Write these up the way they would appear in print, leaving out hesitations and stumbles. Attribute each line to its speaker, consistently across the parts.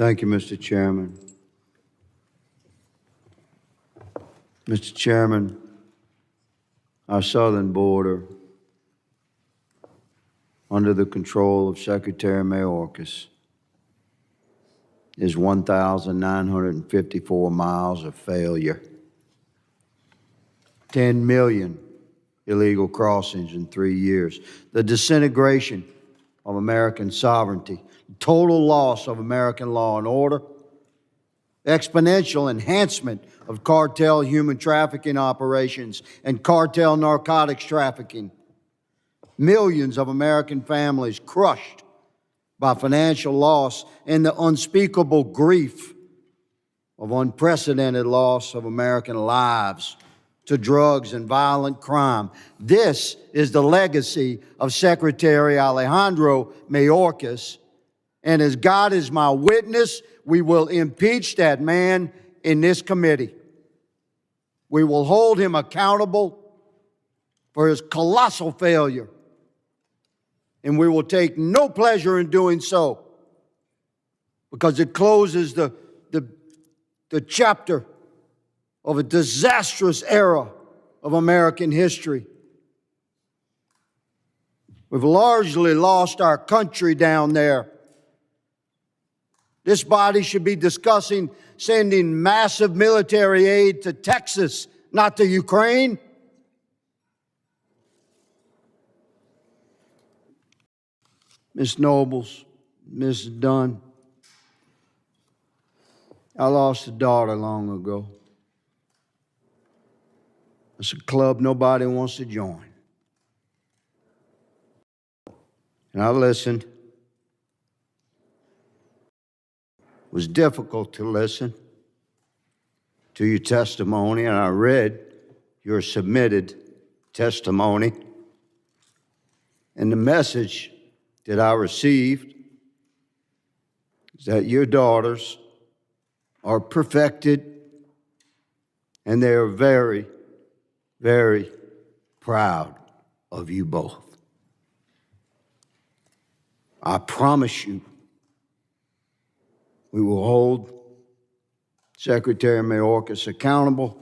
Speaker 1: Thank you, Mr. Chairman. Mr. Chairman, our southern border, under the control of Secretary Mayorkas, is 1,954 miles of failure. 10 million illegal crossings in 3 years. The disintegration of American sovereignty, total loss of American law and order, exponential enhancement of cartel human trafficking operations and cartel narcotics trafficking, millions of American families crushed by financial loss and the unspeakable grief of unprecedented loss of American lives to drugs and violent crime. This is the legacy of Secretary Alejandro Mayorkas, and as God is my witness, we will impeach that man in this committee. We will hold him accountable for his colossal failure, and we will take no pleasure in doing so because it closes the chapter of a disastrous era of American history. We've largely lost our country down there. This body should be discussing sending massive military aid to Texas, not to Ukraine. Ms. Nobles, Ms. Dunn, I lost a daughter long ago. It's a club nobody wants to join. And I listened. It was difficult to listen to your testimony, and I read your submitted testimony. And the message that I received is that your daughters are perfected, and they are very, very proud of you both. I promise you, we will hold Secretary Mayorkas accountable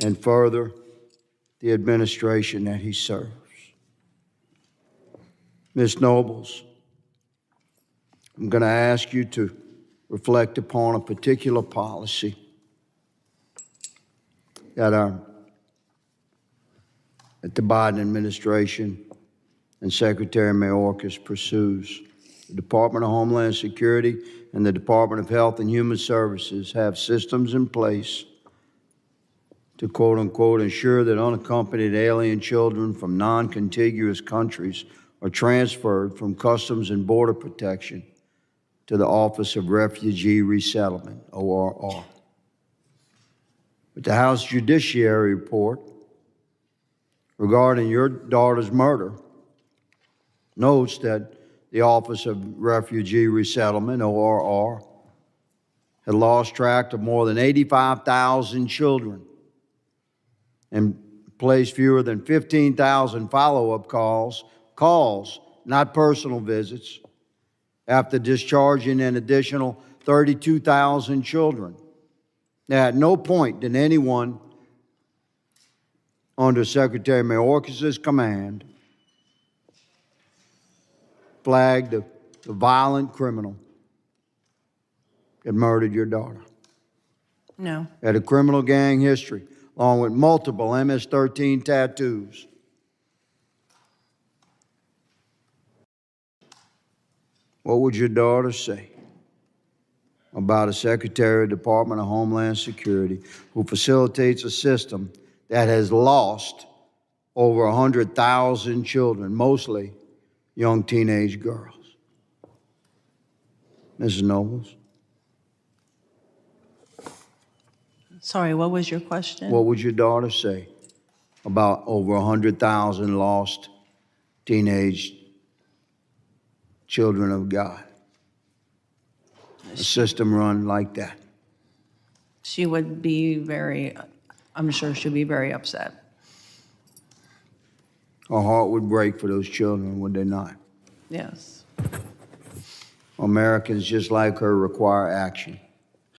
Speaker 1: and further the administration that he serves. Ms. Nobles, I'm going to ask you to reflect upon a particular policy that the Biden administration and Secretary Mayorkas pursues. The Department of Homeland Security and the Department of Health and Human Services have systems in place to quote unquote ensure that unaccompanied alien children from non-contiguous countries are transferred from Customs and Border Protection to the Office of Refugee Resettlement, ORR. But the House Judiciary report regarding your daughter's murder notes that the Office of Refugee Resettlement, ORR, had lost track of more than 85,000 children and placed fewer than 15,000 follow-up calls, not personal visits, after discharging an additional 32,000 children. Now, at no point did anyone under Secretary Mayorkas' command flag the violent criminal that murdered your daughter.
Speaker 2: No.
Speaker 1: Had a criminal gang history, along with multiple MS-13 tattoos. What would your daughter say about a Secretary of the Department of Homeland Security who facilitates a system that has lost over 100,000 children, mostly young teenage girls? Mrs. Nobles?
Speaker 2: Sorry, what was your question?
Speaker 1: What would your daughter say about over 100,000 lost teenage children of God? A system run like that.
Speaker 2: She would be I'm sure she'd be very upset.
Speaker 1: Her heart would break for those children, would they not?
Speaker 2: Yes.
Speaker 1: Americans just like her require action.